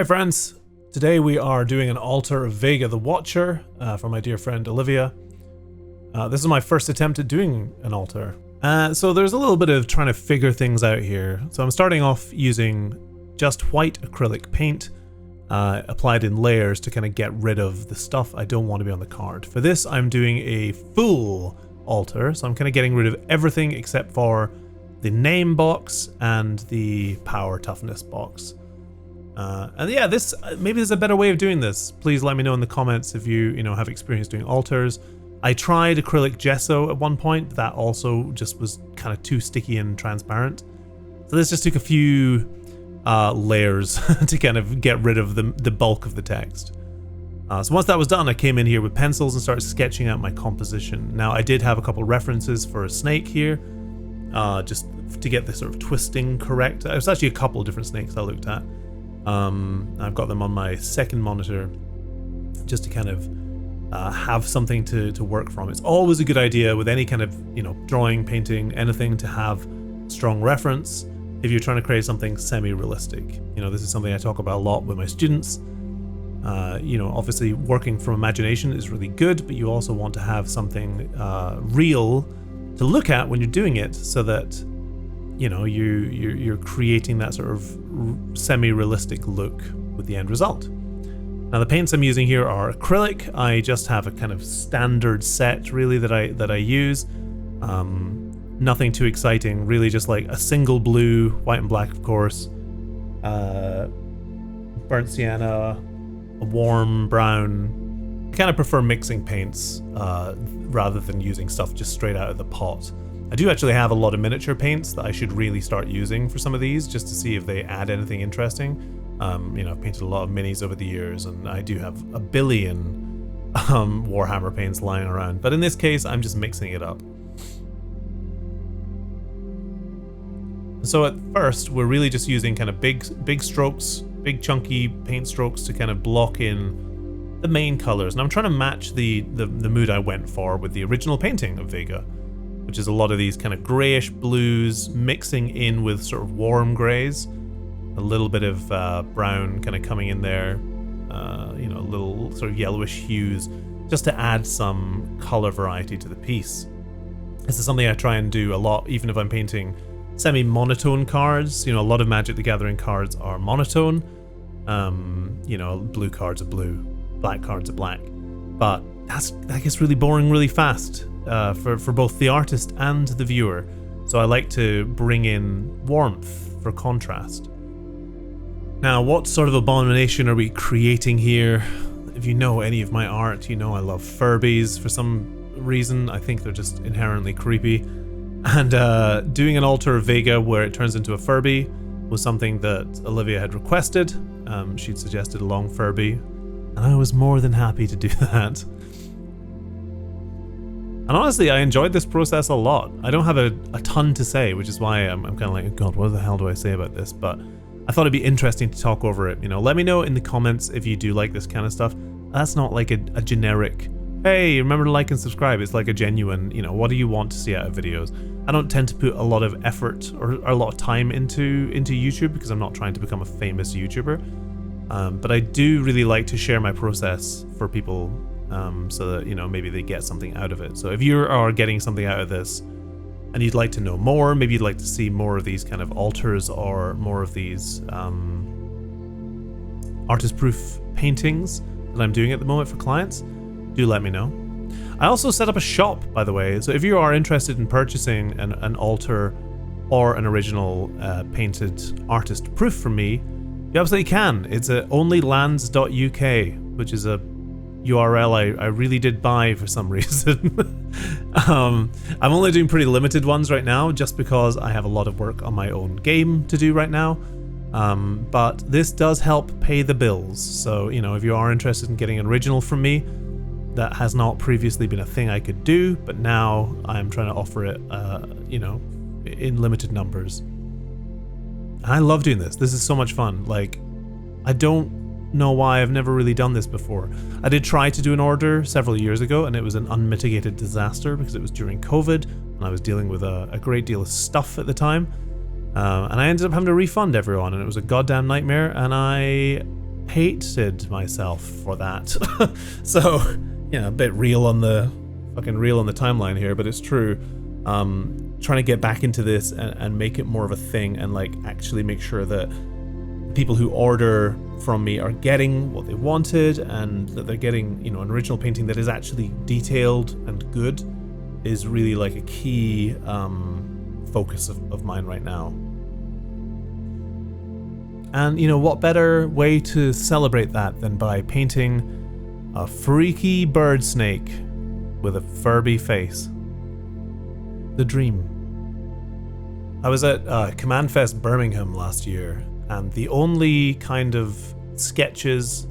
Hey friends, today we are doing an altar of Vega the Watcher for my dear friend Olivia. This is my first attempt at doing an altar. So there's a little bit of trying to figure things out here. So I'm starting off using just white acrylic paint applied in layers to kind of get rid of the stuff I don't want to be on the card. For this I'm doing a full altar, so I'm kind of getting rid of everything except for the name box and the power toughness box. And yeah, maybe there's a better way of doing this. Please let me know in the comments if you have experience doing altars. I tried acrylic gesso at one point, but that also just was kind of too sticky and transparent. So this just took a few layers to kind of get rid of the bulk of the text. So once that was done, I came in here with pencils and started sketching out my composition. Now I did have a couple references for a snake here, just to get the sort of twisting correct. It was actually a couple of different snakes I looked at. I've got them on my second monitor just to kind of have something to work from. It's always a good idea with any kind of drawing, painting, anything to have strong reference if you're trying to create something semi-realistic. This is something I talk about a lot with my students. Obviously working from imagination is really good, but you also want to have something real to look at when you're doing it, so that you're creating that sort of semi-realistic look with the end result. Now the paints I'm using here are acrylic. I just have a kind of standard set really that I use. Nothing too exciting, really just like a single blue, white and black of course, burnt sienna, a warm brown. I kind of prefer mixing paints rather than using stuff just straight out of the pot. I do actually have a lot of miniature paints that I should really start using for some of these, just to see if they add anything interesting. I've painted a lot of minis over the years, and I do have a billion Warhammer paints lying around. But in this case, I'm just mixing it up. So at first, we're really just using kind of big strokes, big chunky paint strokes to kind of block in the main colors. And I'm trying to match the mood I went for with the original painting of Vega, which is a lot of these kind of grayish blues mixing in with sort of warm grays, a little bit of brown kind of coming in there, little sort of yellowish hues, just to add some color variety to the piece. This is something I try and do a lot, even if I'm painting semi-monotone cards. A lot of Magic the Gathering cards are monotone. Blue cards are blue, black cards are black, but that gets really boring really fast. For both the artist and the viewer. So I like to bring in warmth for contrast. Now, what sort of abomination are we creating here? If you know any of my art, I love Furbies for some reason. I think they're just inherently creepy. And doing an altar of Vega where it turns into a Furby was something that Olivia had requested. She'd suggested a long Furby, and I was more than happy to do that. And honestly, I enjoyed this process a lot. I don't have a ton to say, which is why I'm kind of like, God, what the hell do I say about this? But I thought it'd be interesting to talk over it. Let me know in the comments if you do like this kind of stuff. That's not like a generic, hey, remember to like and subscribe. It's like a genuine, what do you want to see out of videos? I don't tend to put a lot of effort or a lot of time into YouTube because I'm not trying to become a famous YouTuber. But I do really like to share my process for people, so that maybe they get something out of it. So if you are getting something out of this and you'd like to know more, maybe you'd like to see more of these kind of altars or more of these artist proof paintings that I'm doing at the moment for clients, do let me know. I also set up a shop, by the way, so if you are interested in purchasing an altar or an original painted artist proof from me, you absolutely can. It's at onlylands.uk, which is a URL I really did buy for some reason. I'm only doing pretty limited ones right now just because I have a lot of work on my own game to do right now. But this does help pay the bills. So, if you are interested in getting an original from me, that has not previously been a thing I could do, but now I'm trying to offer it, in limited numbers. And I love doing this. This is so much fun. Like, I don't know why I've never really done this before. I did try to do an order several years ago, and it was an unmitigated disaster because it was during COVID, and I was dealing with a great deal of stuff at the time. And I ended up having to refund everyone, and it was a goddamn nightmare, and I hated myself for that. So, yeah, a bit real on the timeline here, but it's true. Trying to get back into this and make it more of a thing, and like actually make sure that people who order from me are getting what they wanted, and that they're getting, you know, an original painting that is actually detailed and good, is really like a key focus of mine right now. And, you know, what better way to celebrate that than by painting a freaky bird snake with a Furby face. The dream. I was at Command Fest Birmingham last year, and the only kind of sketches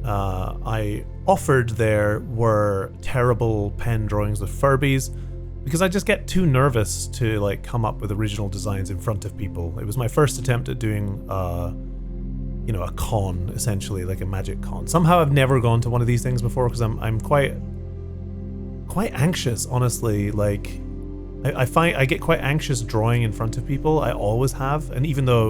I offered there were terrible pen drawings of Furbies, because I just get too nervous to like come up with original designs in front of people. It was my first attempt at doing you know, a con, essentially, like a magic con. Somehow I've never gone to one of these things before, because I'm quite anxious, honestly. Like I find I get quite anxious drawing in front of people. I always have. And even though,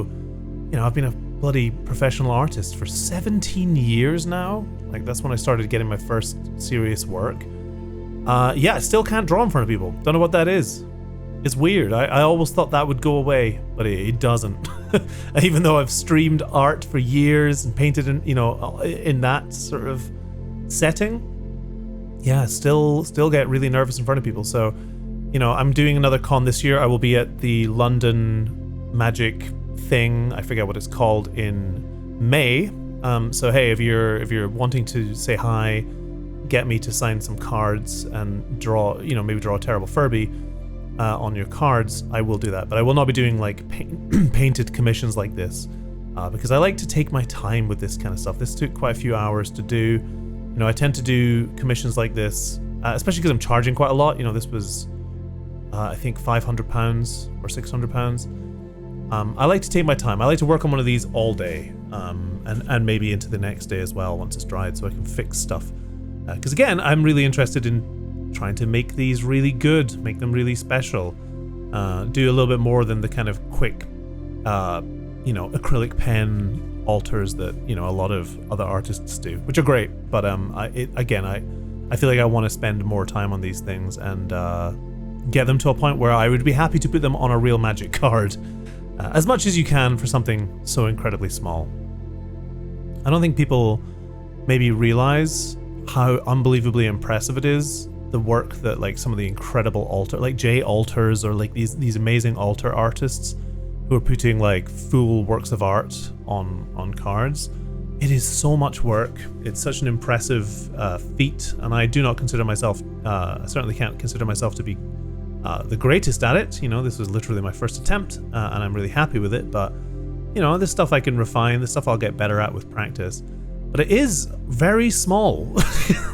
you know, I've been a bloody professional artist for 17 years now, like that's when I started getting my first serious work. Yeah, I still can't draw in front of people. Don't know what that is. It's weird. I always thought that would go away, but it doesn't. Even though I've streamed art for years and painted in, you know, in that sort of setting, yeah, still get really nervous in front of people. So, you know, I'm doing another con this year. I will be at the London Magic thing, I forget what it's called, in May. So hey, if you're wanting to say hi, get me to sign some cards and draw, you know, maybe draw a terrible Furby on your cards, I will do that. But I will not be doing like painted commissions like this, because I like to take my time with this kind of stuff. This took quite a few hours to do. You know, I tend to do commissions like this, especially because I'm charging quite a lot. You know, this was I think £500 or £600. I like to take my time. I like to work on one of these all day, and maybe into the next day as well once it's dried, so I can fix stuff. Because again, I'm really interested in trying to make these really good, make them really special. Do a little bit more than the kind of quick, you know, acrylic pen alters that, you know, a lot of other artists do, which are great. But I feel like I want to spend more time on these things and get them to a point where I would be happy to put them on a real magic card, as much as you can for something so incredibly small. I don't think people maybe realize how unbelievably impressive it is, the work that like some of the incredible altar, like Jay Alters, or like these amazing altar artists who are putting like full works of art on cards. It is so much work. It's such an impressive feat, and I do not consider myself, I certainly can't consider myself to be the greatest at it. You know, this was literally my first attempt, and I'm really happy with it. But, you know, this stuff I can refine, this stuff I'll get better at with practice. But it is very small.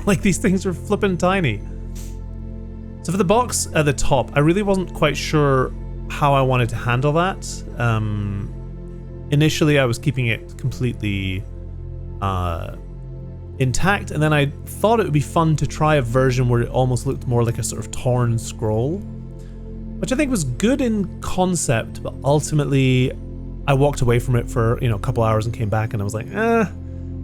Like, these things are flippin' tiny. So for the box at the top, I really wasn't quite sure how I wanted to handle that. Initially, I was keeping it completely intact, and then I thought it would be fun to try a version where it almost looked more like a sort of torn scroll, which I think was good in concept, but ultimately I walked away from it for, you know, a couple hours and came back and I was like,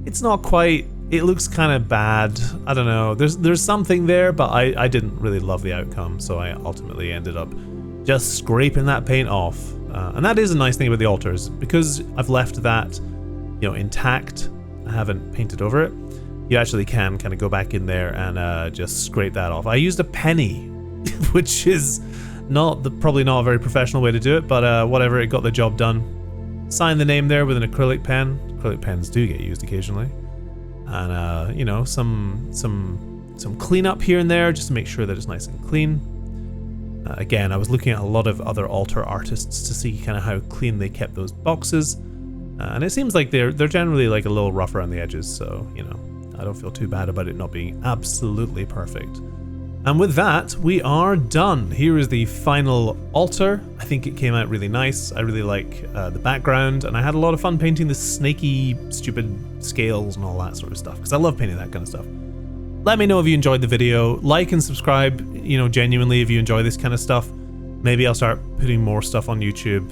it's not quite, it looks kind of bad. I don't know, there's something there, but I didn't really love the outcome, so I ultimately ended up just scraping that paint off. And that is a nice thing about the altars, because I've left that, you know, intact, I haven't painted over it, you actually can kind of go back in there and just scrape that off. I used a penny, which is probably not a very professional way to do it, but whatever, it got the job done. Sign the name there with an acrylic pen. Acrylic pens do get used occasionally. And you know, some cleanup here and there just to make sure that it's nice and clean. Again, I was looking at a lot of other altar artists to see kind of how clean they kept those boxes. And it seems like they're generally like a little rough around the edges, so, you know, I don't feel too bad about it not being absolutely perfect. And with that, we are done. Here is the final altar. I think it came out really nice. I really like the background, and I had a lot of fun painting the snaky, stupid scales and all that sort of stuff, because I love painting that kind of stuff. Let me know if you enjoyed the video. Like and subscribe, you know, genuinely, if you enjoy this kind of stuff. Maybe I'll start putting more stuff on YouTube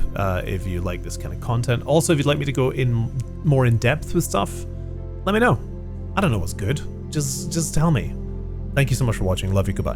if you like this kind of content. Also, if you'd like me to go in more in depth with stuff, let me know. I don't know what's good. Just tell me. Thank you so much for watching. Love you. Goodbye.